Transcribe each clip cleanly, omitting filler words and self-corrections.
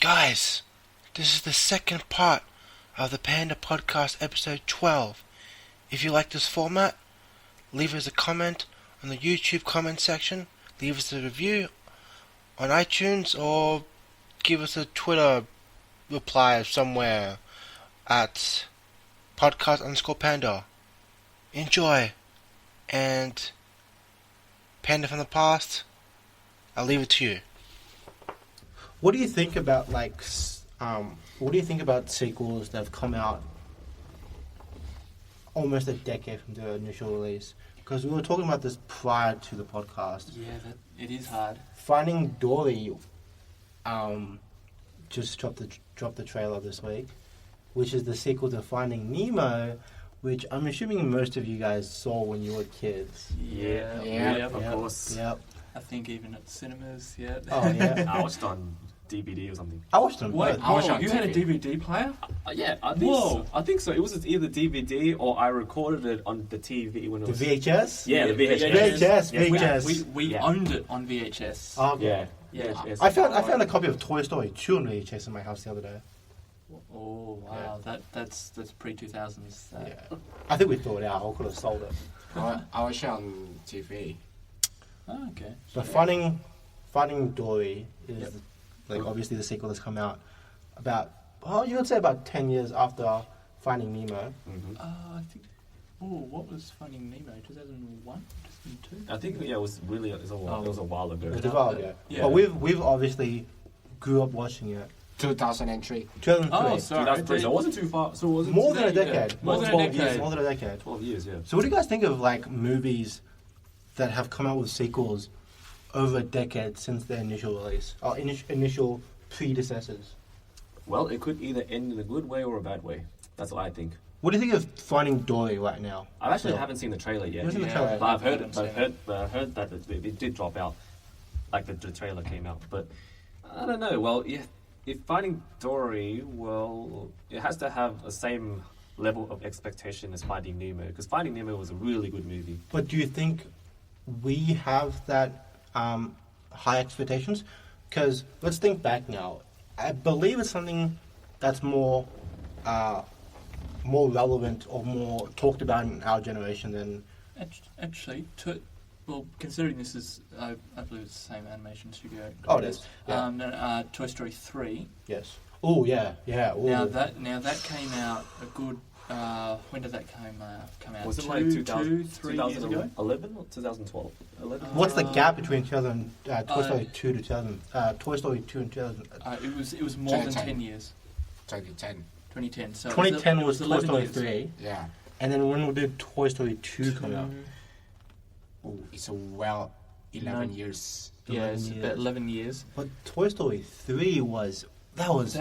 Guys, this is the second part of the Panda Podcast episode 12. If you like this format, leave us a comment on the YouTube comment section, leave us a review on iTunes, or give us a Twitter reply somewhere at podcast_panda. Enjoy, and Panda from the past, I'll leave it to you. What do you think about sequels that have come out almost a decade from their initial release? Because we were talking about this prior to the podcast. Yeah, it is hard. Finding Dory just dropped the trailer this week, which is the sequel to Finding Nemo, which I'm assuming most of you guys saw when you were kids. Yeah, of course. Yep. I think even at cinemas, yeah. Oh yeah. I watched on DVD or something. I watched them. Wait, both. I watched on you had a TV. DVD player? Yeah, I think so. I think so. It was either DVD or I recorded it on the TV when it The was... VHS? Yeah, the VHS. VHS. We Yeah. owned it on VHS. Okay. Yeah. Yeah. I found a copy of Toy Story 2 on VHS in my house the other day. Oh wow, that's pre-2000s. Yeah. I think we threw it out. I could have sold it. I watched it on TV. Oh, okay. But Finding Dory is obviously the sequel that's come out about, you would say about 10 years after Finding Nemo. Mm-hmm. I think. Oh, what was Finding Nemo? 2001, 2002. I think it was a while ago. It was a while ago. Yeah. But we've obviously grew up watching it. 2003. 2003. Oh, sorry. 2003, so it wasn't too far. So it wasn't More than a decade. More than a 12 decade. years. More than a decade. 12 years, yeah. So what do you guys think of movies that have come out with sequels over a decade since their initial release? Or initial predecessors? Well, it could either end in a good way or a bad way. That's what I think. What do you think of Finding Dory right now? I actually So- haven't seen the trailer yet. You haven't seen the Yeah. trailer? But I've heard haven't seen that it did drop out. Like the trailer came out. But I don't know. Well, if Finding Dory, well, it has to have the same level of expectation as Finding Nemo. Because Finding Nemo was a really good movie. But do you think we have that high expectations? Because let's think back now. I believe it's something that's more relevant or more talked about in our generation than... Actually, considering this is, I believe it's the same animation studio. Oh, it is. Yeah. Toy Story 3. Yes. Oh, yeah. Ooh. Now that came out a good. When did that come out? Was it 3 years ago? 2011 or 2012? 11? What's the gap between Toy Story 2 to 2000? Toy Story 2 and 2000. It was more than 2010. 10 years. 2010. 2010. So 2010 was Toy 11 Story years. 3, Yeah. and then when did Toy Story 2 come out? Oh, it's 11 years. Yeah, it's 11 about years. 11 years. But Toy Story 3 was... That was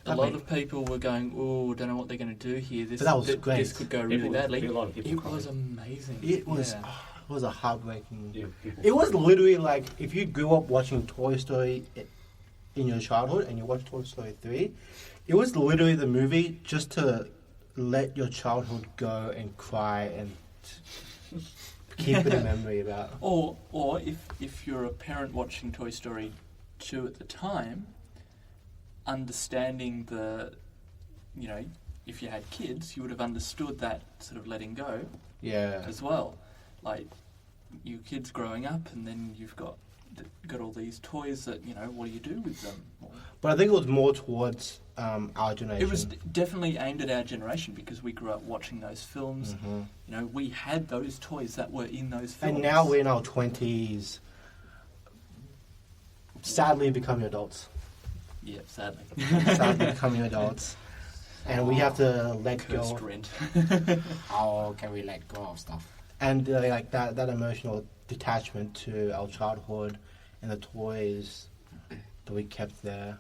A lot of people were going, oh, don't know what they're going to do here. This, But that was great. This could go really badly. A lot of people It crying. was amazing. It was... Yeah. It was a heartbreaking... Yeah, people- It was literally like, if you grew up watching Toy Story in your childhood and you watched Toy Story 3, it was literally the movie just to let your childhood go and cry and keep it a memory about. Or if you're a parent watching Toy Story 2 at the time, understanding if you had kids, you would have understood that sort of letting go Yeah. as well. Like, your kids growing up, and then you've got all these toys that, what do you do with them? But I think it was more towards our generation. It was definitely aimed at our generation because we grew up watching those films. Mhm. We had those toys that were in those films. And now we're in our 20s, sadly becoming adults. Yeah, sadly. Sadly becoming adults. And we have to let Cursed go. rent. How can we let go of stuff? And like that emotional detachment to our childhood and the toys that we kept there.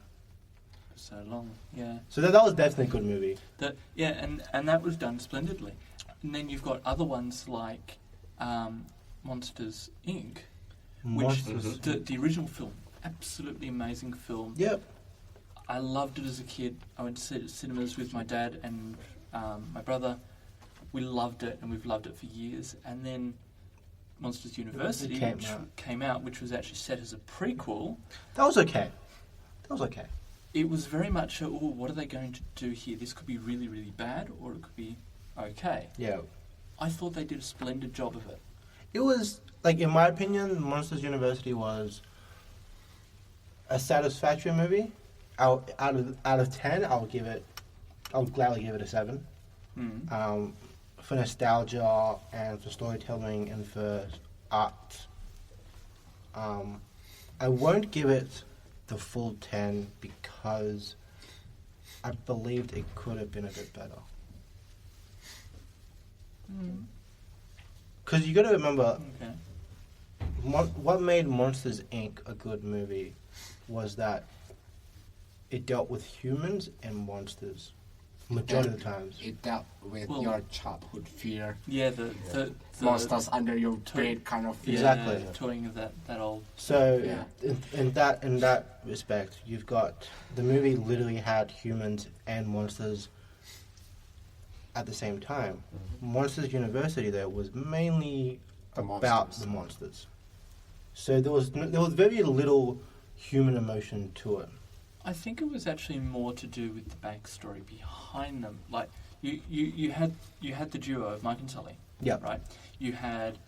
For so long, yeah. So that was definitely a good movie. And that was done splendidly. And then you've got other ones like Monsters, Inc., which Monsters. the original film, absolutely amazing film. Yep. I loved it as a kid. I went to cinemas with my dad and my brother. We loved it, and we've loved it for years. And then Monsters University It came out. came out, which was actually set as a prequel. That was okay. That was okay. It was very much, what are they going to do here? This could be really, really bad, or it could be okay. Yeah. I thought they did a splendid job of it. It was, like, in my opinion, Monsters University was a satisfactory movie. Out of 10, I'll gladly give it a 7. For nostalgia and for storytelling and for art. I won't give it the full 10 because I believed it could have been a bit better. Because you got to remember, Okay. what made Monsters Inc. a good movie was that it dealt with humans and monsters majority of the times. It dealt with Well- your childhood fear. Yeah, the Monsters under your to- bed kind of fear. Exactly. Toying of that old. So Yeah. in that respect, you've got the movie literally had humans and monsters at the same time. Monsters University though was mainly The about monsters. the monsters. So there was very little human emotion to it. I think it was actually more to do with the backstory behind them. Like you had the duo of Mike and Sully. Yeah. Right. You had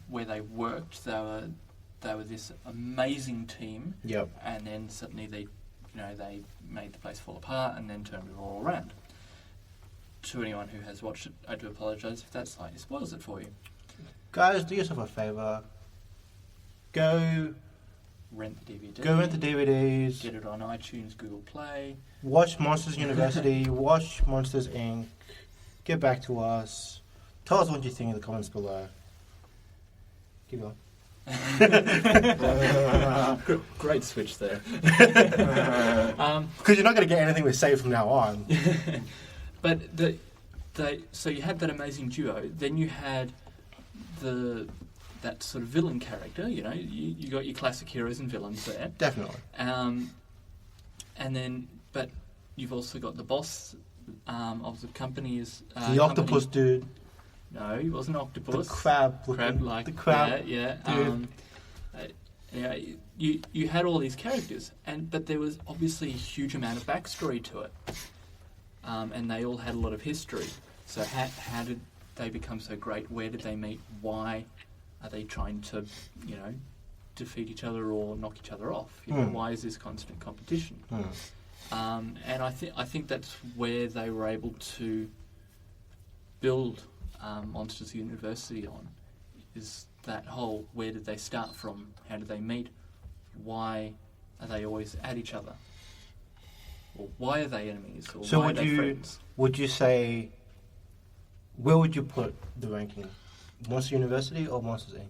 where they worked. They were this amazing team. Yep. And then suddenly they made the place fall apart and then turned it all around. To anyone who has watched it, I do apologise if that slightly spoils it for you. Guys, do yourself a favor. Go Rent the DVD. rent the DVDs. Get it on iTunes, Google Play. Watch Monsters University. Watch Monsters Inc. Get back to us. Tell us what you think in the comments below. Keep going. Great switch there. Because you're not going to get anything we say from now on. But so you had that amazing duo. Then you had that sort of villain character. You got your classic heroes and villains there. Definitely. And then, but you've also got the boss of the company is The octopus dude. No, he wasn't an The octopus. crab. Crab like the crab. Yeah. dude. You had all these characters, but there was obviously a huge amount of backstory to it, and they all had a lot of history. So how did they become so great? Where did they meet? Why are they trying to, defeat each other or knock each other off? Why is this constant competition? And I think that's where they were able to build Monsters University on, is that whole where did they start from? How did they meet? Why are they always at each other? Or why are they enemies? Or So why are they friends? would you say, where would you put the ranking? Monsters University or Monsters Inc.?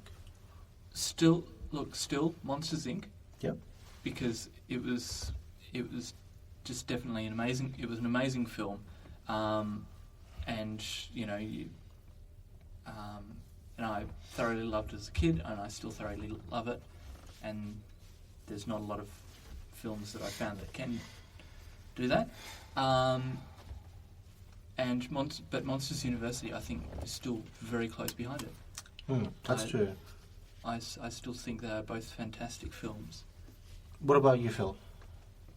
Still Monsters Inc. Yep. Because it was just definitely an amazing film, and and I thoroughly loved it as a kid, and I still thoroughly love it. And there's not a lot of films that I found that can do that. But Monsters University, I think, is still very close behind it. That's true. I still think they are both fantastic films. What about you, Phil?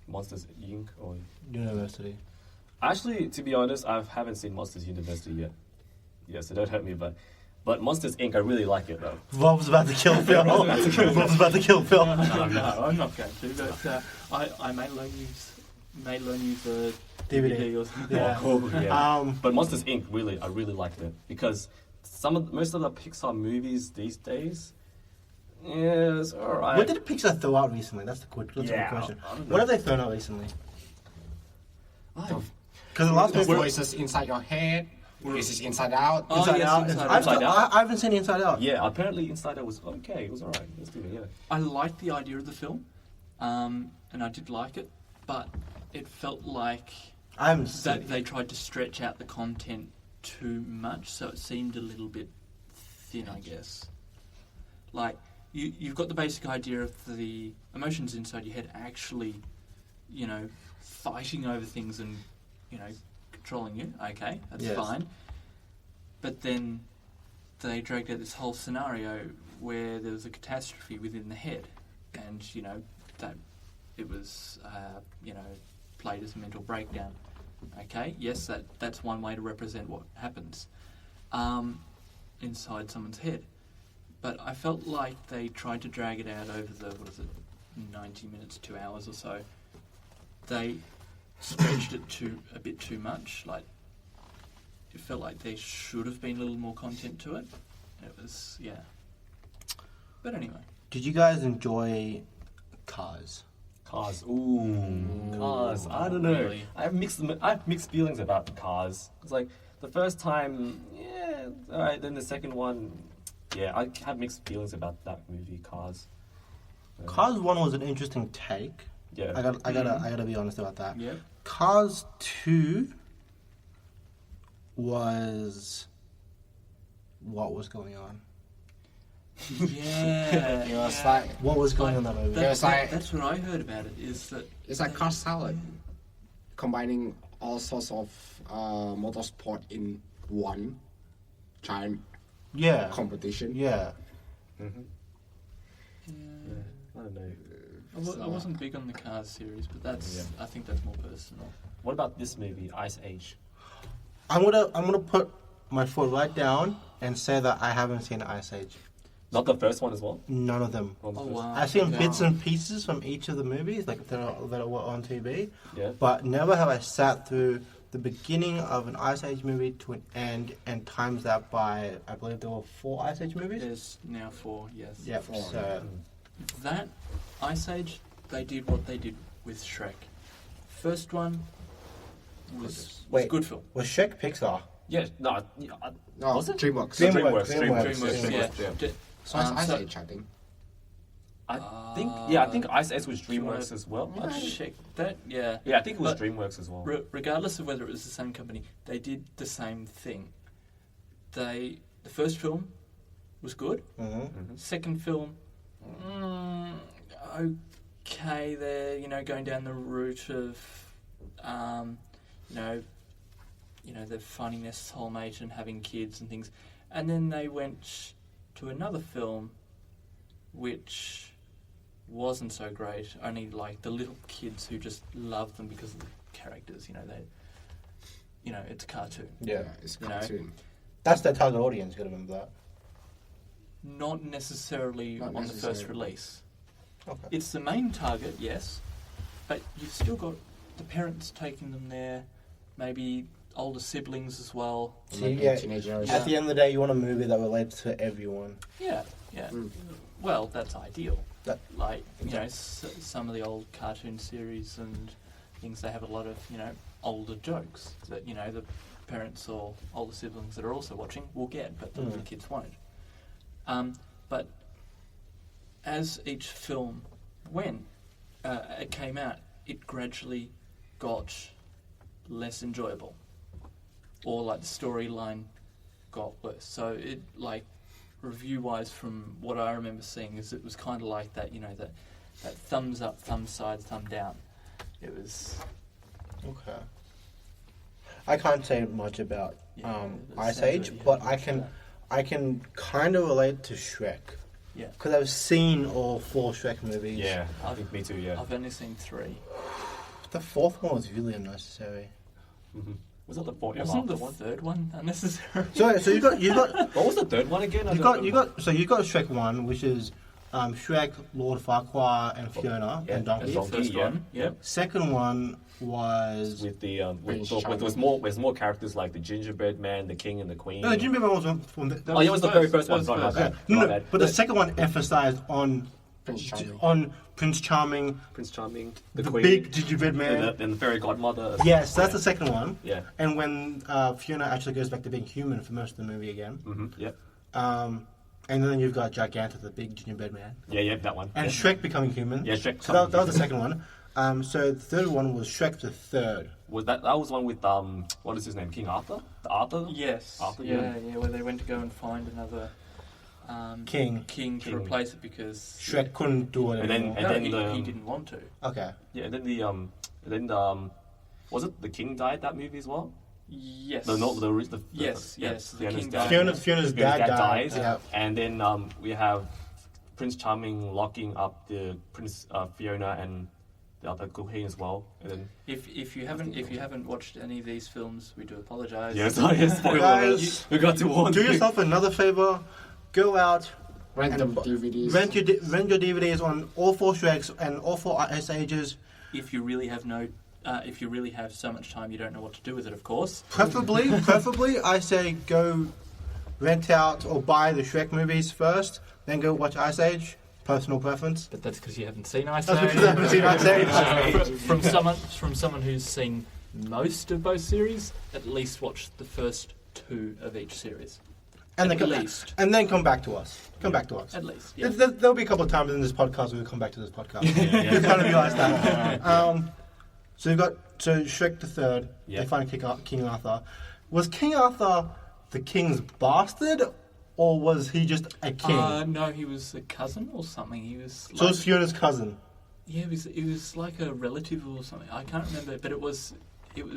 Monsters Inc. or University. actually, to be honest, I haven't seen Monsters University yet. Yeah, so don't hurt me, but Monsters Inc. I really like it though. Rob's about to kill Phil. Rob's about to kill Phil. No, I'm not going to. But I may loan you the DVD or something. Yeah. Cool, yeah. But Um, Monsters Inc. I really liked it because most of the Pixar movies these days, yeah, it's alright. what did Pixar throw out recently? That's the good question. I don't know. What have they thrown out recently? Oh, Because the last The movie... voices inside your head. This is Inside Out. Oh, Inside yes, Out. Inside I've Out. still- Inside Out? I haven't seen Inside Out. Yeah, apparently Inside Out was okay. It was alright. Let's do it. Yeah. I liked the idea of the film, and I did like it, but it felt like I haven't seen that they tried to stretch out the content too much, so it seemed a little bit thin, I guess. Like, you've got the basic idea of the emotions inside your head actually, fighting over things and, controlling you. Okay, that's Yes. fine. But then they dragged out this whole scenario where there was a catastrophe within the head, and, that it was played as a mental breakdown. Okay, yes, that's one way to represent what happens inside someone's head. But I felt like they tried to drag it out over the 90 minutes, 2 hours or so. They stretched it a bit too much. Like, it felt like there should have been a little more content to it. It was, yeah. But anyway. Did you guys enjoy Cars? Cars. Ooh, Cars. I don't know. Really? I have mixed feelings about Cars. It's like the first time, yeah, all right. Then the second one, yeah, I have mixed feelings about that movie, Cars. Cars 1 was an interesting take. Yeah. I gotta be honest about that. Yeah. Cars 2 was what was going on? Yeah. It was like What was going on in that movie? That's like- That's what I heard about it, is that... it's like car salad, combining all sorts of motorsport in one giant Yeah. competition. Yeah. Mm-hmm. Yeah. I don't know. I wasn't big on the Cars series, but I think that's more personal. What about this movie, Ice Age? I'm gonna put my foot right down and say that I haven't seen Ice Age. Not the first one as well? None of them. Not the Oh, first- wow. I've seen Yeah. bits and pieces from each of the movies, like that were on TV, Yeah. but never have I sat through the beginning of an Ice Age movie to an end and times that by, I believe there were 4 Ice Age movies. There's now 4, yes. Yep. 4, So That Ice Age, they did what they did with Shrek. First one was Wait. good film. was Shrek Pixar? Yeah, no, No, was it? DreamWorks. DreamWorks. DreamWorks, yeah. yeah. D- So it's Ice so- Age, I think. I think Ice Age was do you wanna- DreamWorks as well. I'll check that, yeah. Yeah, I think it was But DreamWorks as well. Regardless of whether it was the same company, they did the same thing. The first film was good. Mm-hmm. Second film, okay, they're going down the route of they're finding their soulmate and having kids and things, and then they went to another film, which wasn't so great. Only like the little kids who just love them because of the characters. It's a cartoon. Yeah. It's You know. cartoon. That's their target audience. You gotta remember that. Not necessarily Not on the first necessarily. release. Okay. It's the main target, yes, but you've still got the parents taking them there, maybe older siblings as well. See, Maybe yeah. teenagers. At the end of the day, you want a movie that relates to everyone. Yeah. Mm. Well, that's ideal. That- Like, some of the old cartoon series and things, they have a lot of, older jokes that, the parents or older siblings that are also watching will get, but the little kids won't. But as each film it came out, it gradually got less enjoyable, or like the storyline got worse. So it, like, review-wise, from what I remember seeing, is it was kind of like that, that thumbs up, thumb side, thumb down. It was Okay. I can't say much about Yeah, the Ice sounds Age, of it, but yeah. I can kind of relate to Shrek yeah. because I've seen all 4 Shrek movies. Yeah, I think me too. Yeah. I've only seen 3. The 4th one was really unnecessary. Mm-hmm. Was that the fourth Wasn't the one? third one unnecessary? So you got What was the third one again? you got Shrek 1, which is Shrek, Lord Farquaad, and Fiona Yeah, and Donkey. and Donkey. First yeah. one, yep. Second one was With the Prince there's Charming. more characters like the gingerbread man, the king, and the queen. no, Jimmy Bell was from the. Oh, yeah, it was the very first That one. was Sorry, my first. bad. No, My no, bad. but the second one emphasized on Prince Charming. Prince Charming, Prince Charming, the queen, big gingerbread man. and the fairy godmother. Yes, that's yeah. the second one. Yeah. And when Fiona actually goes back to being human for most of the movie again. Mm-hmm. Yep. And then you've got Gigantic, the big gingerbread man. Yeah, that one. And yeah. Shrek becoming human. Yeah, Shrek. So that was the second one. So the third one was Shrek the Third. Was that was one with what is his name? King Arthur? Arthur? Yes. Arthur, yeah, where they went to go and find another King. to King. replace it because Shrek couldn't do it And then- anymore. and no, then he didn't want to. Okay. Yeah, and then was it the king died that movie as well? Yes. Yes, the king dad. died. Fiona's dad died. dies, Yeah. and then we have Prince Charming locking up the Prince Fiona and the other Gohei as well. And then If you haven't watched any of these films, we do apologise. spoiler Guys, alert. We got to warn Do you. yourself another favor. Go out, Rent And the DVDs. rent your DVDs on all 4 Shreks and all 4 Ice Ages. If you really have so much time you don't know what to do with it, of course. Preferably, I say go rent out or buy the Shrek movies first, then go watch Ice Age. Personal preference. But that's because you haven't seen Ice That's Age. because I haven't seen Ice Age. From someone who's seen most of both series, at least watch the first 2 of each series. And At then least. and then come back to us. Come back to us. At least, yeah. There'll be a couple of times in this podcast where we come back to this podcast. You kind of realize that. So you've got Shrek the Third. Yeah. They find King Arthur. Was King Arthur the king's bastard, or was he just a king? No, he was a cousin or something. He was. So it's Fiona's cousin. Yeah, it was like a relative or something. I can't remember, but it was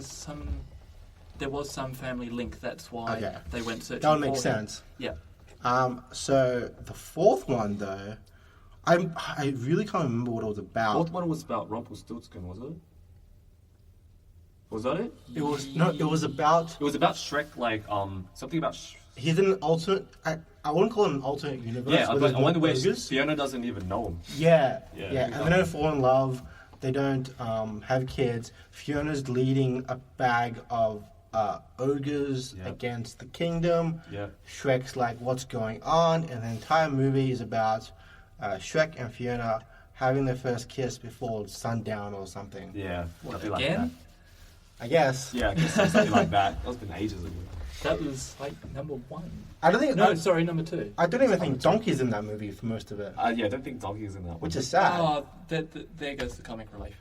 some. There was some family link. That's why Okay. they went searching. That would make for him. sense. Yeah. So the 4th one though, I really can't remember what it was about. Fourth one was about Rumpelstiltskin, was it? Was that it? It was about It was about Shrek, like something about. he's in an alternate. I wouldn't call it an alternate universe. Yeah, where but there's I wonder no where ogres. Fiona doesn't even know him. Yeah, Yeah. yeah, and they don't fall in love. They don't have kids. Fiona's leading a bag of ogres Yeah. against the kingdom. Yeah. Shrek's like, what's going on? And the entire movie is about Shrek and Fiona having their first kiss before sundown or something. Yeah. What, something like again? I guess. that. Yeah, I guess something like that. That's been ages ago. That was like number 1. I don't think. No, sorry, number 2. I don't even think Donkey's in that movie for most of it, Yeah, I don't think Donkey's in that one. which is sad. Oh, there goes the comic relief.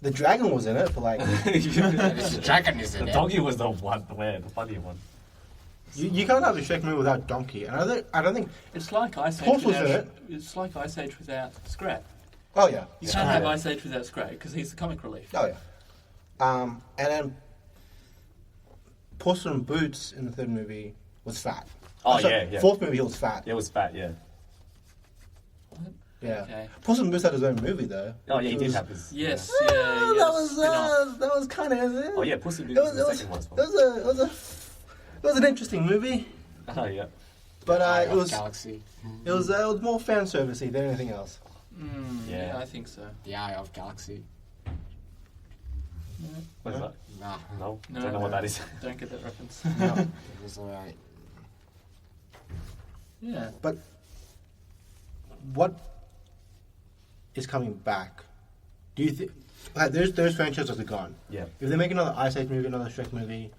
The dragon was in it for like. The dragon is in The it. Donkey was the funny one. You can't have a Shrek movie without Donkey, and I don't think. It's like Ice Age Horse was in without. it. It's like Ice Age without Scrat. Oh yeah. You can't have Ice Age without Scrat because he's the comic relief. Oh yeah. And then Puss in Boots in the 3rd movie was fat. Oh, Sorry, yeah. 4th movie he was fat. It was fat, yeah. What? Yeah. Okay. Puss in Boots had his own movie though. Oh, yeah, he It did was- have his. Yes. Ah, Yeah. Yeah. that was kind of. Oh, yeah, Puss in It Boots was, was it the was, second one as it well. was an interesting movie, Oh, yeah. but Eye it of was Galaxy. it was more fan servicey than anything else. Yeah, Yeah. I think so. The Eye of Galaxy. What is that? Nah, No? No. Don't know what that is. Don't get that reference. No. it was alright. Yeah. But what is coming back? Do you think those franchises are gone? Yeah. If they make another Ice Age movie, another Shrek movie,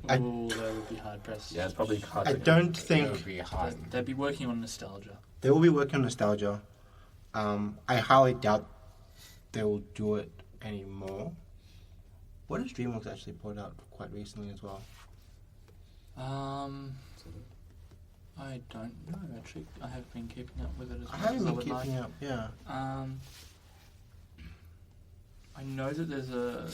I- Ooh, they would be hard pressed. Yeah, it's probably hard I to don't It think would be hard. They'd be working on nostalgia. they will be working on nostalgia. I highly doubt they will do it anymore. What has DreamWorks actually put out quite recently as well? I don't know. Actually, I have been keeping up with it as I much haven't as I been would keeping like. up. Yeah. I know that there's a.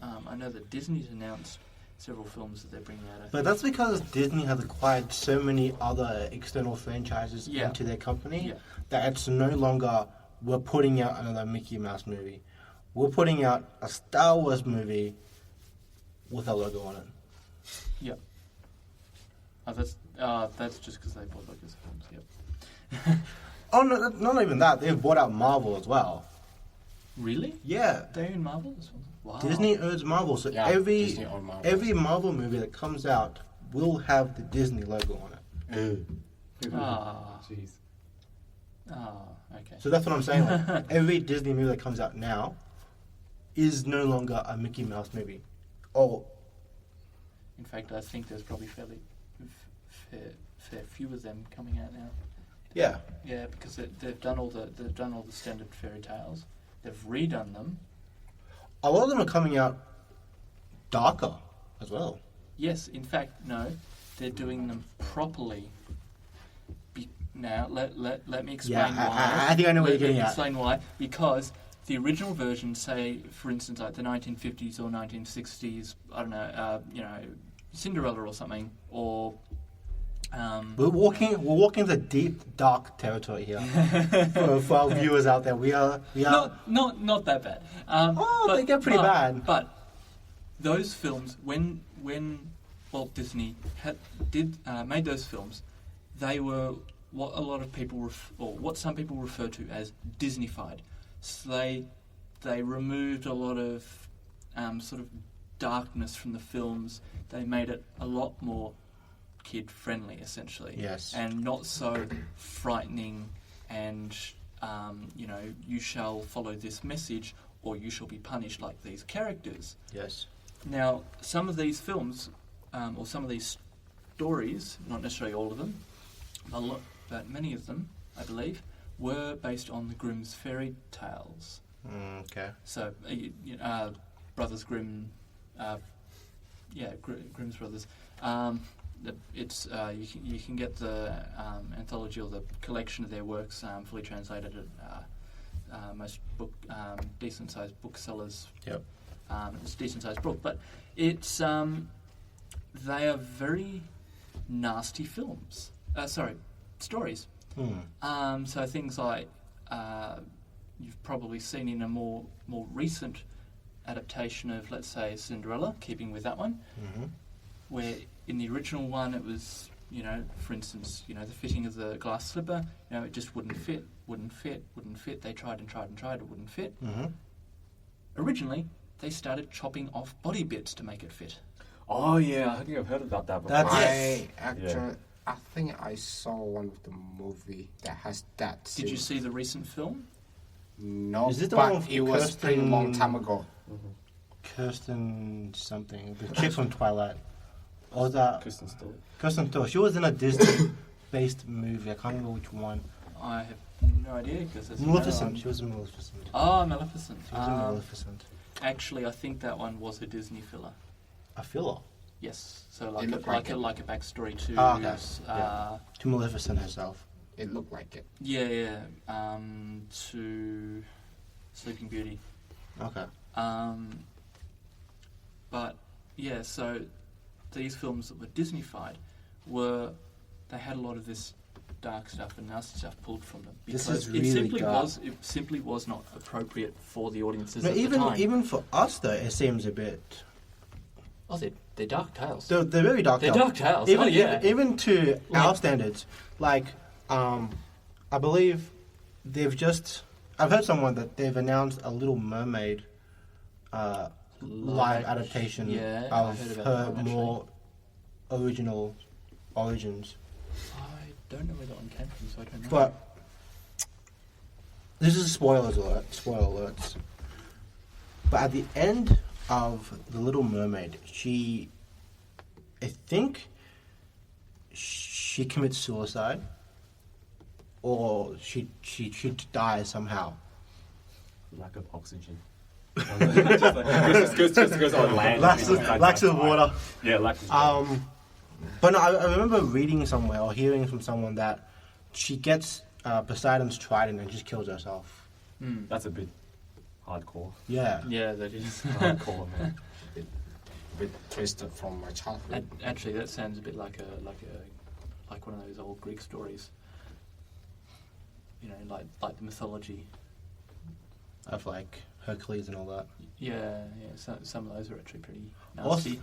I know that Disney's announced several films that they're bringing out. I But that's because Disney has acquired so many other external franchises Yeah. into their company Yeah. that it's no longer we're putting out another Mickey Mouse movie. We're putting out a Star Wars movie with a logo on it. Yeah. That's just because they bought Lucasfilms. Yep. Oh, no, not even that. They've bought out Marvel as well. Really? Yeah. They own Marvel as well? Wow. Disney owns Marvel, so Yeah, Disney own Marvel. every Marvel movie that comes out will have the Disney logo on it. Ah. Jeez. Ah. Okay. So that's what I'm saying. Like, every Disney movie that comes out now is no longer a Mickey Mouse movie. Oh, In fact, I think there's probably fair few of them coming out now. yeah. Yeah, because they've done all the standard fairy tales. They've redone them. A lot of them are coming out darker as well. Yes, in fact, no, they're doing them properly. Now, let me explain Yeah, why. I think I know what you're Let me getting at. explain why. Because the original version, say, for instance, like the 1950s or 1960s, I don't know, Cinderella or something, or We're walking the deep, dark territory here. for our viewers out there, we are. Not that bad. They get pretty bad. But those films, when Walt Disney made those films, they were what a lot of people what some people refer to as Disneyfied. So they removed a lot of sort of darkness from the films. They made it a lot more kid-friendly, essentially. Yes. And not so frightening and, you shall follow this message or you shall be punished like these characters. Yes. Now, some of these films, or some of these stories, not necessarily all of them, but many of them, I believe, were based on the Grimm's fairy tales. Okay. So, Brothers Grimm, Grimm's Brothers. It's you can get the anthology or the collection of their works fully translated at most decent sized booksellers. Yep. It's a decent sized book, but it's they are very nasty films. Stories. So things like you've probably seen in a more recent adaptation of, let's say, Cinderella, keeping with that one, where in the original one it was, for instance, the fitting of the glass slipper, it just wouldn't fit. They tried and tried and tried, it wouldn't fit. Originally, they started chopping off body bits to make it fit. Oh yeah, I think I've heard about that before. I think I saw one of the movie that has that scene. Did you see the recent film? No, Is it the one but with it was Kirsten- pretty long time ago. Kirsten something, the chick from Twilight. Or was that Kristen Stewart. Kirsten Stewart? She was in a Disney-based movie. I can't remember which one. I have no idea because there's Maleficent. She was in Maleficent. Oh, Maleficent. She was in Maleficent. Actually, I think that one was a Disney filler. A filler. Yes, so It looked like it. like a backstory to To Maleficent herself. It looked like it. to Sleeping Beauty. Okay. But yeah, so these films that were Disneyfied they had a lot of this dark stuff and nasty stuff pulled from them This because is really dark. it simply was not appropriate for the audiences No, at the time. even for us though, it seems a bit. Oh, they're dark tales. They're very dark. They're dark tales. Even, Oh, yeah. even to our Like- standards, I believe I've heard someone that they've announced a Little Mermaid live adaptation Yeah, I of heard about her that one, more original origins. I don't know where that one came from, so I don't know. But this is spoiler alerts. But at the end of The Little Mermaid, I think she commits suicide, or she die somehow. Lack of oxygen. just goes on land. Lacks of water. Yeah, lack of But no, I remember reading somewhere or hearing from someone that she gets Poseidon's trident and just kills herself. That's a bit hardcore. Yeah. Yeah, that is. Hardcore, man. A bit twisted from my childhood. Actually, that sounds a bit like one of those old Greek stories. Like the mythology. Of like Hercules and all that. Yeah. Some of those are actually pretty nasty.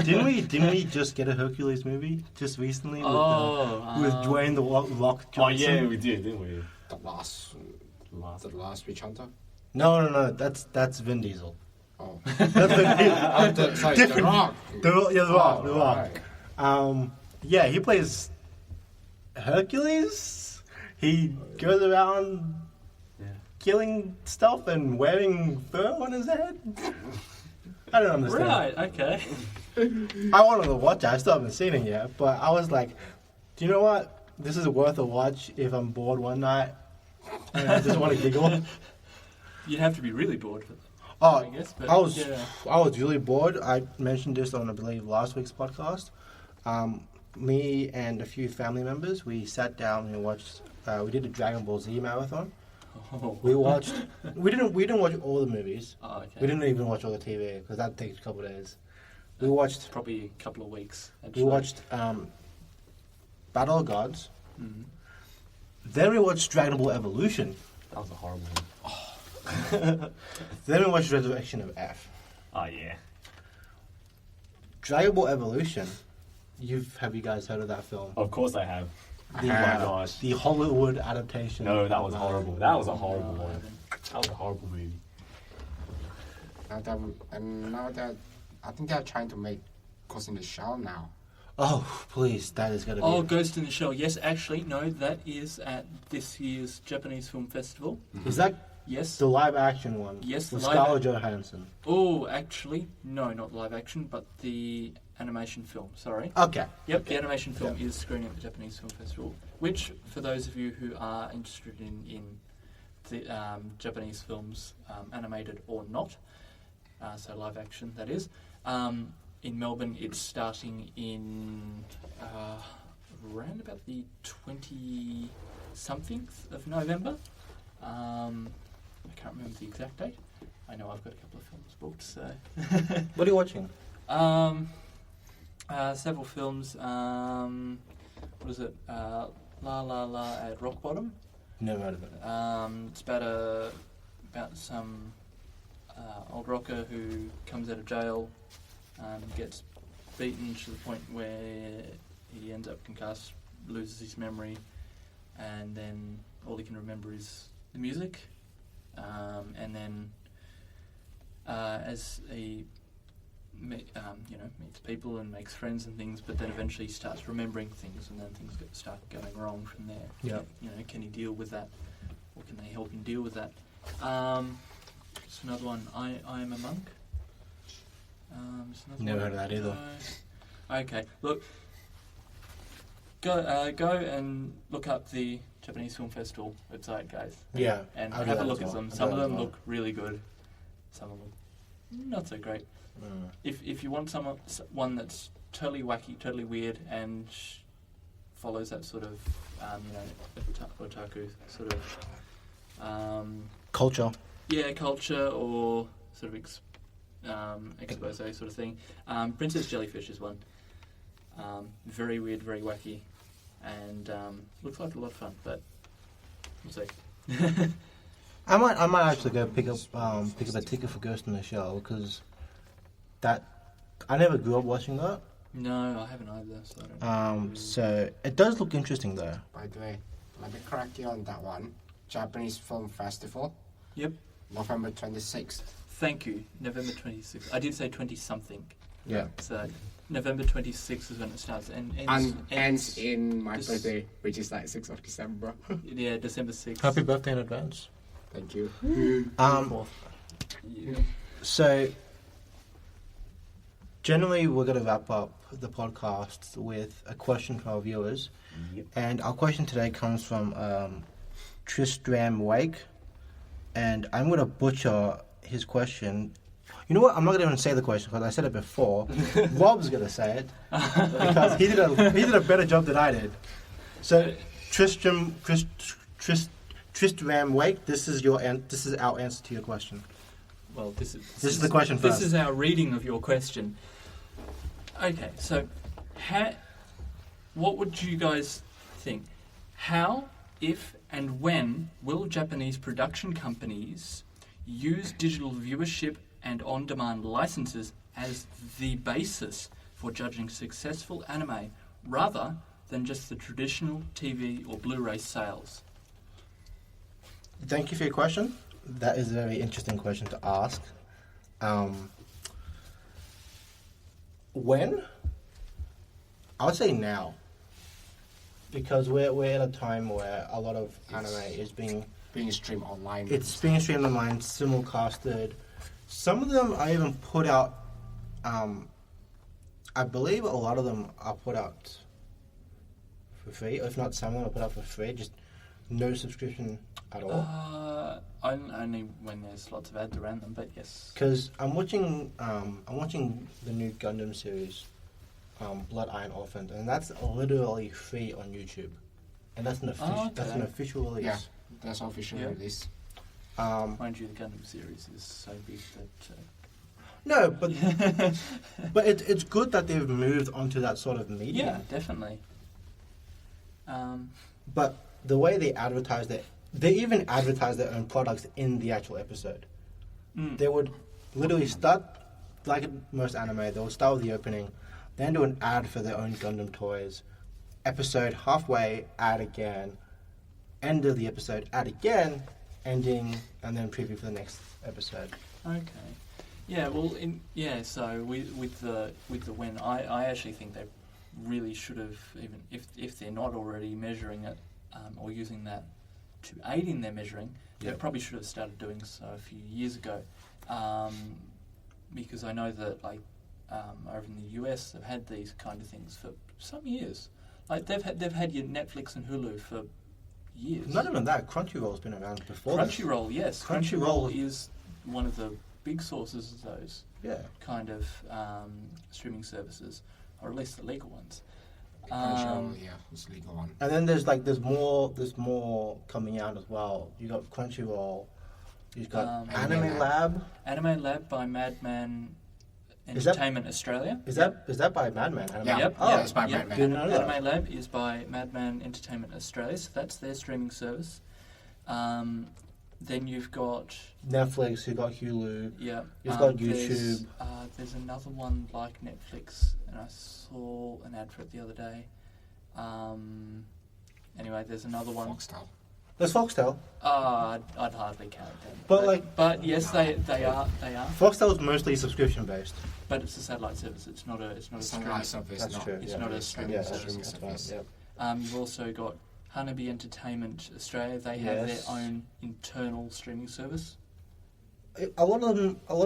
Didn't we just get a Hercules movie just recently with Dwayne the Rock Oh Johnson? yeah, we did, didn't we? The last Witch Hunter. No, that's Vin Diesel. Oh, That's Vin Diesel. sorry, Different. The Rock. The Rock. Right. Yeah, he plays Hercules. He goes around killing stuff and wearing fur on his head. I don't understand. Right. Okay. I wanted to watch it. I still haven't seen it yet, but I was like, do you know what? This is worth a watch if I'm bored one night and I just want to giggle. You'd have to be really bored for that. Oh, I guess, but I was yeah. really bored. I mentioned this on, I believe, last week's podcast. Me and a few family members, we sat down and watched. We did a Dragon Ball Z marathon. Oh. We watched. We didn't watch all the movies. Oh, okay. We didn't even watch all the TV because that takes a couple of days. We watched. Probably a couple of weeks. Actually. We watched Battle of Gods. Mhm. Then we watched Dragon Ball Evolution. That was a horrible one. Then we watched Resurrection of F. Oh yeah. Dragon Ball Evolution. Have you guys heard of that film? Of course I have. The, Oh my gosh. The Hollywood adaptation. No, that was of, horrible. That was a horrible No, I one. haven't. That was a horrible movie. Now that I think they're trying to make Ghost in the Shell now. Oh, please, that is going to be. Oh, Ghost in the Shell. Yes, actually, no, that is at this year's Japanese Film Festival. Is that Yes. the live action one? Yes, the with live Scarlett Johansson. Oh, actually, no, not live action, but the animation film. Sorry. Okay. Yep, the animation film Yeah. is screening at the Japanese Film Festival, which, for those of you who are interested in the Japanese films, animated or not, so live action, that is, in Melbourne, it's starting in around about the 20-something of November. I can't remember the exact date. I know I've got a couple of films booked, so... What are you watching? Several films. What is it? La La La at Rock Bottom. Never heard of it. It's about some old rocker who comes out of jail, gets beaten to the point where he ends up concussed, loses his memory, and then all he can remember is the music. And then as he meets people and makes friends and things, but then eventually starts remembering things, and then things start going wrong from there. Yeah. Can he deal with that, or can they help him deal with that? It's another one. I Am a Monk. It's another Never one. heard of that either. Okay, look. Go and look up the Japanese Film Festival website, guys. Yeah. And I'll do have a that look as at well. them. I'll Some do of that as them well. look really good. Some of them not so great. Mm. If you want one that's totally wacky, totally weird, and follows that sort of otaku sort of Culture. culture or sort of expose sort of thing. Princess Jellyfish is one. Very weird, very wacky, and looks like a lot of fun. But we'll see. I might actually go pick up a ticket for Ghost in the Shell because that I never grew up watching that. No, I haven't either. So I don't So it does look interesting though. By the way, let me correct you on that one. Japanese Film Festival. Yep. November 26th. Thank you. November 26th. I did say 20-something. Yeah. So November 26th is when it starts. And Ends in my Dec- birthday, which is like 6th of December. Yeah, December 6th. Happy birthday in advance. Thank you. Yeah. So generally we're going to wrap up the podcast with a question from our viewers. Yep. And our question today comes from Tristram Wake. And I'm going to butcher his question. You know what? I'm not going to even say the question because I said it before. Rob's going to say it because he did a better job than I did. So Tristram Wake, this is our answer to your question. Well, this is the question This first. is our reading of your question. Okay, so what would you guys think? How, if, and when will Japanese production companies use digital viewership and on-demand licenses as the basis for judging successful anime rather than just the traditional TV or Blu-ray sales? Thank you for your question. That is a very interesting question to ask. When? I would say now. Because we're at a time where a lot of anime is being streamed online. It's being streamed online, simulcasted. Some of them are even put out. I believe a lot of them are put out for free. If not, some of them are put out for free. Just no subscription at all. Only when there's lots of ads around them, but yes. Because I'm watching the new Gundam series, Blood Iron Orphan, and that's literally free on YouTube, and that's an official release. Yeah, that's official release. Mind you, the Gundam series is so big that... No, but but it's good that they've moved onto that sort of medium. Yeah, definitely. But the way they advertise it, they even advertise their own products in the actual episode. They would literally start, like most anime, they would start with the opening, then do an ad for their own Gundam toys, episode halfway, ad again, end of the episode, ad again, ending, and then preview for the next episode. Okay. Yeah, well, so with the when, I actually think they really should have, even if they're not already measuring it or using that to aid in their measuring, they probably should have started doing so a few years ago, because I know that over in the US they've had these kind of things for some years. Like they've had your Netflix and Hulu for years. Not even that, Crunchyroll's been around before. Crunchyroll, yes, Crunchyroll is one of the big sources of those kind of streaming services, or at least the legal ones. It's a legal one. And then there's more coming out as well. You got Crunchyroll, you've got Anime Lab. Anime Lab by Madman Entertainment Australia. Is that by Madman? Yep. It's by Madman. Didn't know that. Anime Lab is by Madman Entertainment Australia, so that's their streaming service. Then you've got Netflix, you've got Hulu, you've got YouTube. There's another one like Netflix, and I saw an ad for it the other day. Anyway, there's another one. Foxtel. There's Foxtel. I'd hardly count them. But yes, they are. Foxtel's mostly subscription based. But it's a satellite service. It's not a streaming. Service. That's true. It's not a streaming Yeah, service. that's right. You've also got Hanabi Entertainment Australia. They have their own internal streaming service. A lot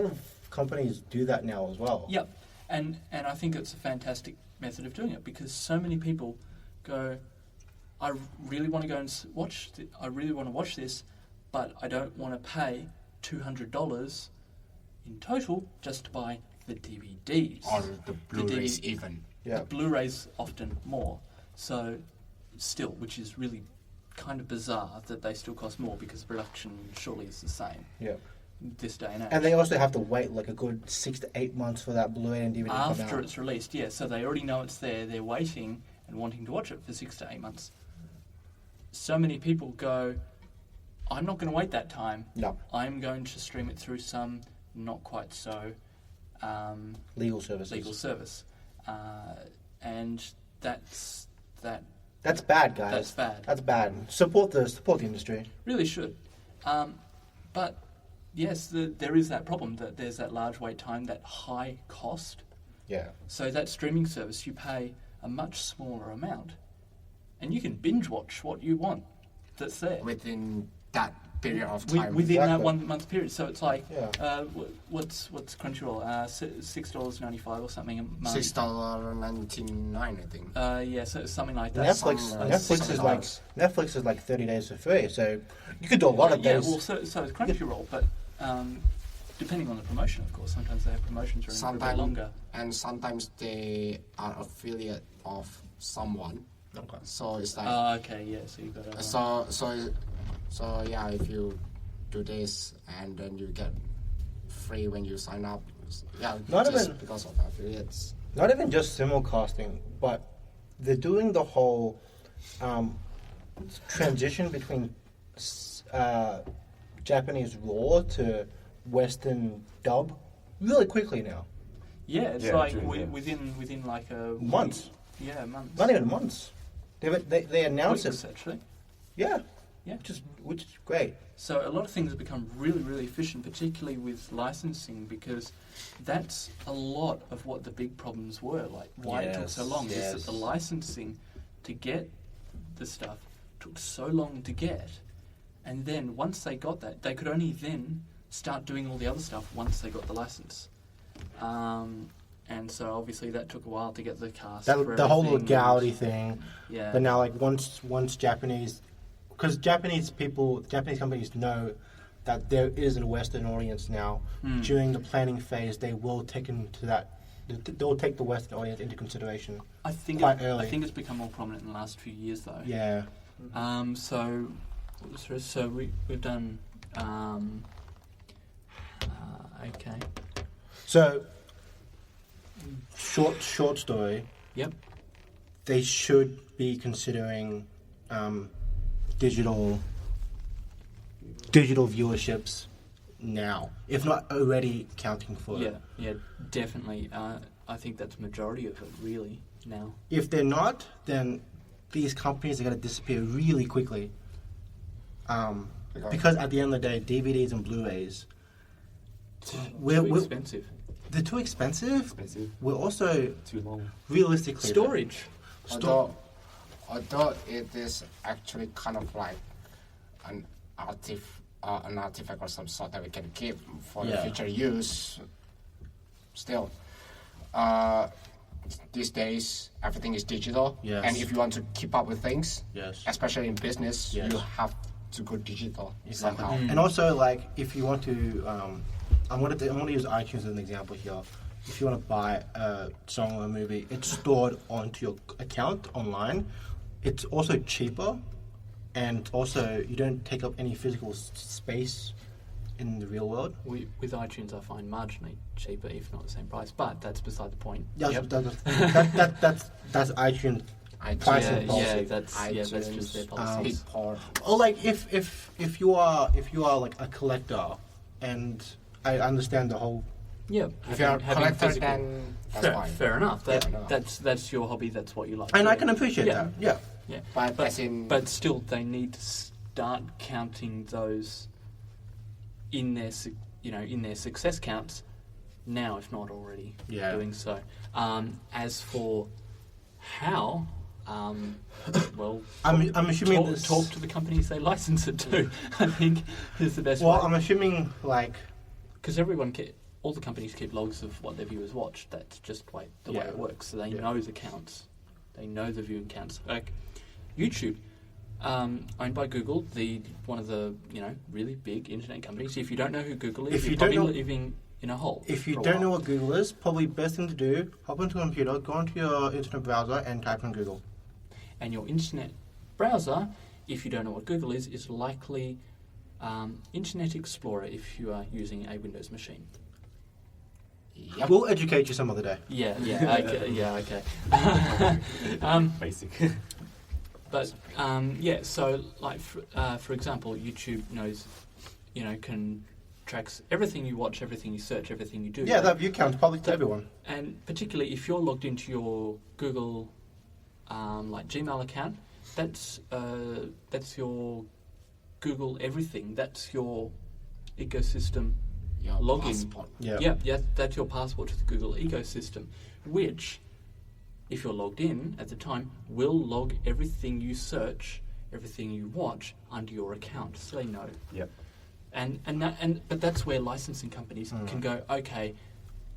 of companies do that now as well. Yep, and I think it's a fantastic method of doing it because so many people go, I really want to go and watch. I really want to watch this, but I don't want to pay $200 in total just to buy the DVDs Or the Blu-rays even. Yeah. The Blu-rays often more. So still, which is really kind of bizarre that they still cost more because the production surely is the same. Yeah. This day and age. And they also have to wait like a good 6 to 8 months for that Blu-ray and DVD to come out. After it's released, yeah. So they already know it's there. They're waiting and wanting to watch it for 6 to 8 months. So many people go, I'm not going to wait that time. No. I'm going to stream it through some not quite so legal services. legal service. And that's that. That's bad, guys. That's bad. That's bad. Support the industry. Really should. But yes, there is that problem that there's that large wait time, that high cost. Yeah. So that streaming service, you pay a much smaller amount, and you can binge watch what you want. That's there Within that period of time. within that Exactly. 1 month period. So it's like, Yeah. what's Crunchyroll? $6.95 or something a month. $6.99, I think. Yeah, so it's something like that. Netflix is like 30 days for free, so you could do a lot of days. Yeah, well, so is Crunchyroll, but depending on the promotion, of course. Sometimes they have promotions running for a bit longer. And sometimes they are affiliate of someone. Okay. So it's like Okay, yeah. So you got so yeah, if you do this and then you get free when you sign up. Yeah, Not just even- because of affiliates. Not even just simulcasting, but they're doing the whole transition between Japanese raw to Western dub really quickly now. Yeah, it's Yeah, like true, yeah. within like a Months. week. Yeah, months. Not even months. They announced Weeks, it. actually. Yeah. Yeah. Which is great. So a lot of things have become really, really efficient, particularly with licensing, because that's a lot of what the big problems were. Like why it took so long is that the licensing to get the stuff took so long to get, and then once they got that, they could only then start doing all the other stuff once they got the license. And so obviously that took a while to get the cast. for The whole everything, legality and- thing. Yeah. But now, like once Japanese, because Japanese companies know that there is a Western audience now. During the planning phase, they will take into that. They'll take the Western audience into consideration. I think quite early. I think it's become more prominent in the last few years, though. Yeah. So we've done. Okay. So short story. Yep. they should be considering digital viewerships now, if not already counting for it. Yeah, definitely. I think that's majority of it, really, now. If they're not, then these companies are going to disappear really quickly. Because at the end of the day, DVDs and Blu-rays, Too expensive. they're too expensive. We're also Too long. realistically Storage. Although it is actually kind of like an artifact of some sort that we can keep for the future use. Still, these days everything is digital, Yes. and if you want to keep up with things, Yes. especially in business, Yes. you have to go digital Exactly. somehow. And also, like, if you want to, I'm going to use iTunes as an example here. If you want to buy a song or a movie, it's stored onto your account online. It's also cheaper, and also you don't take up any physical space in the real world. With iTunes, I find marginally cheaper, if not the same price. But that's beside the point. Yeah, Yep. that's iTunes. iTunes, Pricing policy. that's just their policies. big part. Or like if you are like a collector, and I understand the whole. Yeah, If you're a having collector, physical- then that's fine. fair enough. Yeah. That's your hobby. That's what you like. And I doing. can appreciate that. Yeah. Yeah, But as in- but still, they need to start counting those in their in their success counts now, if not already doing so. As for how, well, I'm assuming talk to the companies they license it to. I think is the best Well, way. I'm assuming like. Because all the companies keep logs of what their viewers watch. That's just the way it works. So they know the counts. They know the viewing counts. Like YouTube, owned by Google, one of the really big internet companies. If you don't know who Google is, you're probably living in a hole. If you for a don't while. know what Google is, probably best thing to do: hop onto a computer, go onto your internet browser, and type in Google. And your internet browser, if you don't know what Google is likely Internet Explorer if you are using a Windows machine. Yep. We'll educate you some other day. Okay. Basic. But so like for example, YouTube knows, can tracks everything you watch, everything you search, everything you do. Yeah, that view count's public to everyone. And particularly if you're logged into your Google like Gmail account, that's your Google everything. That's your ecosystem Your login. passport. Yeah. That's your passport to the Google ecosystem, which, if you're logged in at the time, will log everything you search, everything you watch under your account, so they know. Yep. But that's where licensing companies can go, okay,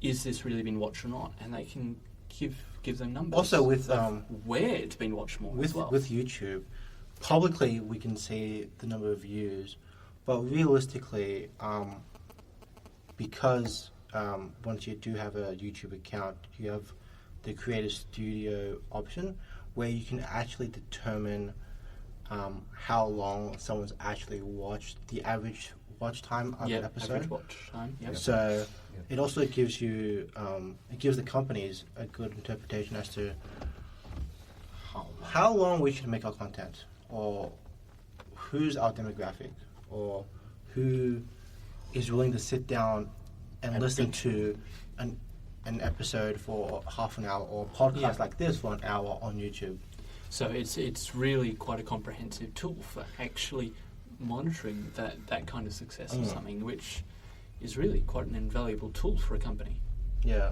is this really been watched or not? And they can give them numbers. Also with of where it's been watched more as well. with YouTube, publicly we can see the number of views, but realistically, because once you do have a YouTube account, you have the Creator Studio option where you can actually determine how long someone's actually watched, the average watch time of an episode. Average watch time. Yep. So it also gives you, it gives the companies a good interpretation as to how long we should make our content, or who's our demographic, or who is willing to sit down and listen to an episode for half an hour, or a podcast like this for an hour on YouTube. So it's really quite a comprehensive tool for actually monitoring that kind of success of something, which is really quite an invaluable tool for a company. Yeah.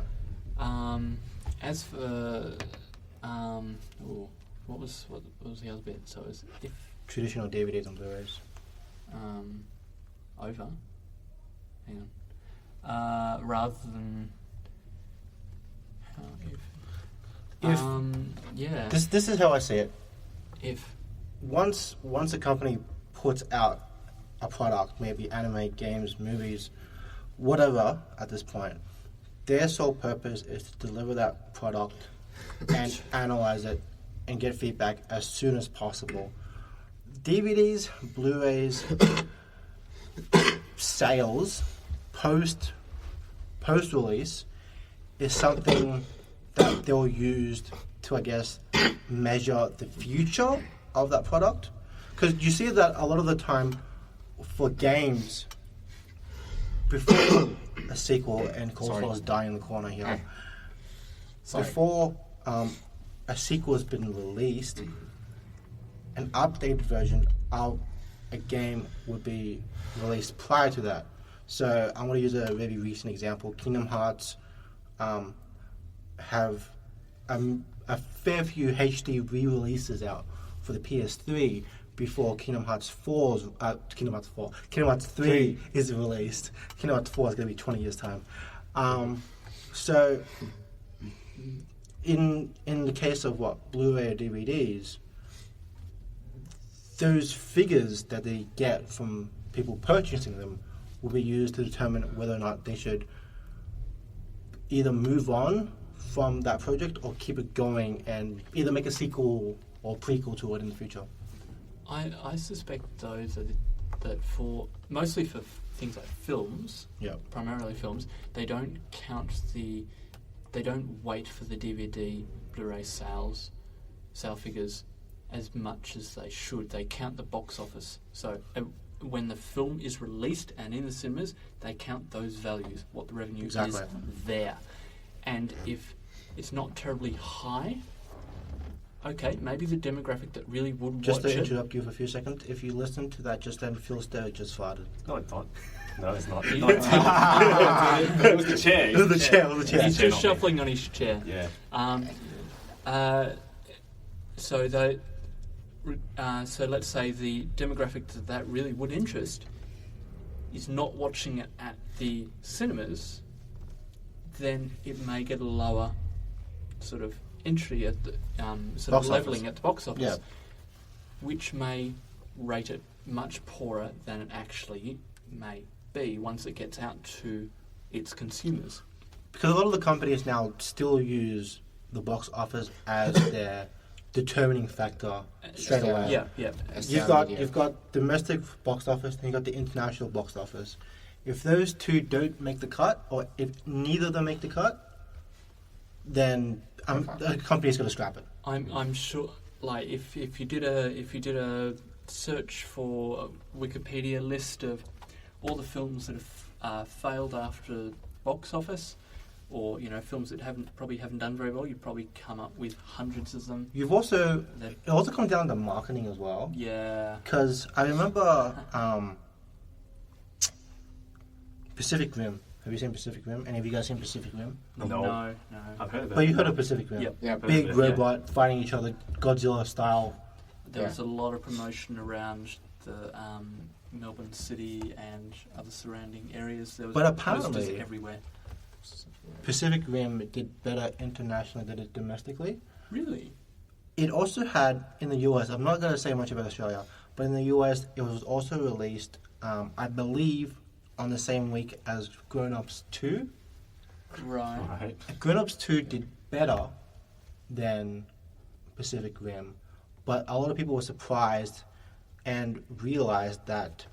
As for what was the other bit? So it was if Traditional DVDs and Blu-rays. over. Hang on. Rather than If yeah. this is how I see it. If Once a company puts out a product, maybe anime, games, movies, whatever, at this point, their sole purpose is to deliver that product and analyze it and get feedback as soon as possible. DVDs, Blu-rays, sales, post-release is something that they'll use to, I guess, measure the future of that product. Because you see that a lot of the time for games, before a sequel, and Coleslaw is dying in the corner here, before a sequel has been released, an updated version of a game would be released prior to that. So I'm going to use a very recent example. Kingdom Hearts have a fair few HD re-releases out for the PS3 before Kingdom Hearts 3 is released. Kingdom Hearts 4 is going to be 20 years' time. So in the case of Blu-ray or DVDs, those figures that they get from people purchasing them will be used to determine whether or not they should either move on from that project or keep it going and either make a sequel or prequel to it in the future. I suspect though that for mostly for things like films, primarily films, they don't wait for the DVD Blu-ray sale figures as much as they should. They count the box office. So when the film is released and in the cinemas, they count those values, what the revenue is there. And if it's not terribly high, okay, maybe the demographic that really would watch it... Just to interrupt you for a few seconds, if you listen to that just then, Phil Sterritt just farted. No, it's not. No, it's not. It It was the chair. It was the chair. He's just shuffling on his chair. Yeah. So let's say the demographic that really would interest is not watching it at the cinemas, then it may get a lower sort of entry at the sort of levelling at the box office, which may rate it much poorer than it actually may be once it gets out to its consumers. Because a lot of the companies now still use the box office as their determining factor straight away. Yeah. You've got domestic box office and you've got the international box office. If those two don't make the cut, or if neither of them make the cut, then the company's going to scrap it. I'm sure. Like if you did a search for a Wikipedia list of all the films that have failed after box office, or films that probably haven't done very well, you probably come up with hundreds of them. It also comes down to marketing as well. Yeah. Because I remember Pacific Rim. Have you seen Pacific Rim? Any of you guys seen Pacific Rim? No. I've heard of it. But you heard of Pacific Rim? Yep. Yeah, Big robot fighting each other, Godzilla style. There was a lot of promotion around the Melbourne City and other surrounding areas. There was posters everywhere. Pacific Rim did better internationally than it did domestically. Really? It also had, in the US, I'm not going to say much about Australia, but in the US, it was also released, I believe, on the same week as Grown Ups 2. Right. Grown Ups 2 did better than Pacific Rim, but a lot of people were surprised and realized that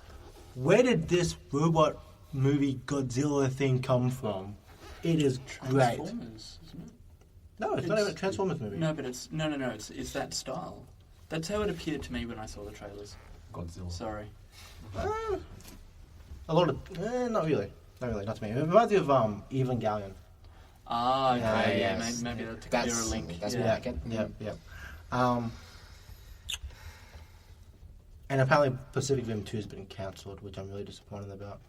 where did this robot movie Godzilla thing come from? It is great. Transformers, isn't it? No, it's not even a Transformers movie. No, but it's no. It's that style. That's how it appeared to me when I saw the trailers. Godzilla. Sorry. A lot of not really, not to me. It reminds me of Evangelion. Ah, okay, yes. maybe that's a clearer link. That's yeah. like it. Yep. And apparently Pacific Rim 2 has been cancelled, which I'm really disappointed about.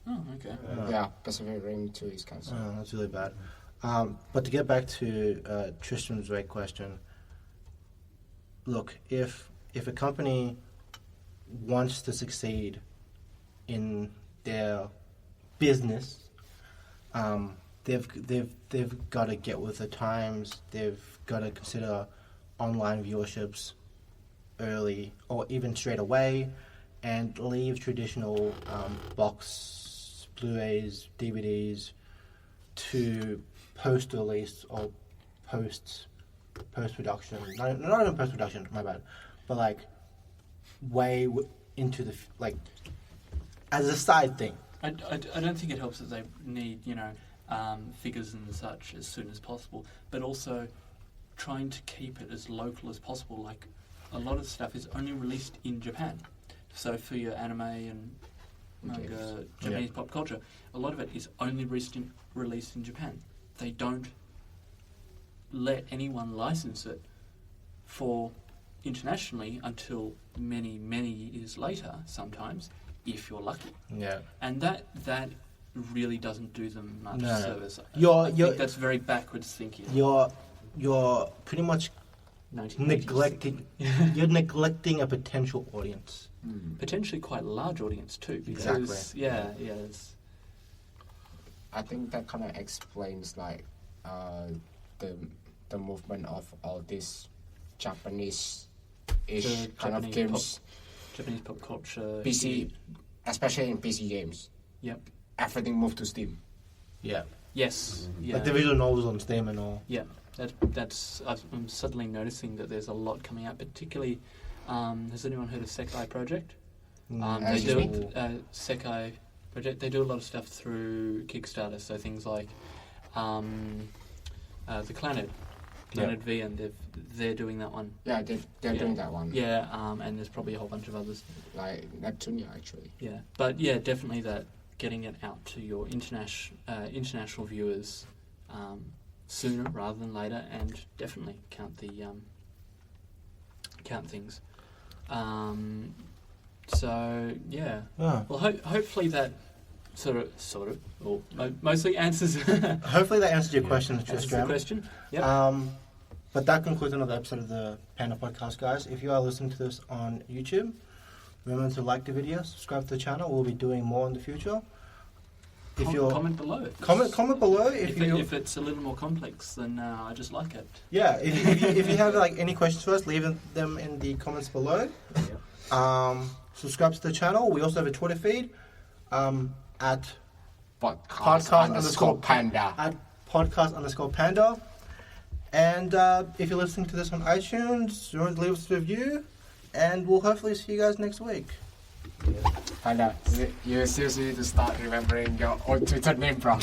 Oh, okay. Yeah, Pacific Rim 2 is cancelled. Oh, that's really bad. But to get back to Tristan's right question, look, if a company wants to succeed in their business, they've got to get with the times. They've got to consider online viewerships early or even straight away, and leave traditional box Blu-rays, DVDs to post-release or post-production. Not even post-production, my bad, but like into the as a side thing. I don't think it helps that they need figures and such as soon as possible, but also trying to keep it as local as possible. Like, a lot of the stuff is only released in Japan. So for your anime and manga, Japanese pop culture, a lot of it is only released in Japan. They don't let anyone license it for internationally until many, many years later, sometimes, if you're lucky. Yeah. And that really doesn't do them much No. service. You're- I think that's very backwards thinking. You're pretty much 1980s. neglecting. You're neglecting a potential audience. Potentially quite a large audience too. Because, Exactly. Yeah. It's, I think that kind of explains like the movement of all these Japanese-ish The kind of Japanese games, Japanese pop culture. PC, especially in PC games. Yep. Everything moved to Steam. Yeah. Yes. Yeah. Like the visual novels on Steam and all. Yeah. That's. I'm suddenly noticing that there's a lot coming out. Particularly, has anyone heard of Sekai Project? They Excuse do me? Sekai Project. They do a lot of stuff through Kickstarter. So things like the Planet V, and they're doing that one. Yeah, they're doing that one. Yeah, and there's probably a whole bunch of others. Like Neptunia, actually. Yeah, but yeah, definitely that getting it out to your international viewers sooner rather than later, and definitely count things. So yeah, Oh. well, hopefully that sort of, or mostly answers Hopefully that answered your question, answers the Tristram. question. Yep. But that concludes another episode of the Panda Podcast, guys. If you are listening to this on YouTube, remember to like the video, subscribe to the channel. We'll be doing more in the future. Comment below. Comment below if it's a little more complex, then I just like it. Yeah, if you have like any questions for us, leave them in the comments below. Subscribe to the channel. We also have a Twitter feed at Podcast_Panda. At podcast_Panda. And if you're listening to this on iTunes, remember to leave us a review. And we'll hopefully see you guys next week. Panda, you seriously need to start remembering your own Twitter name, bro.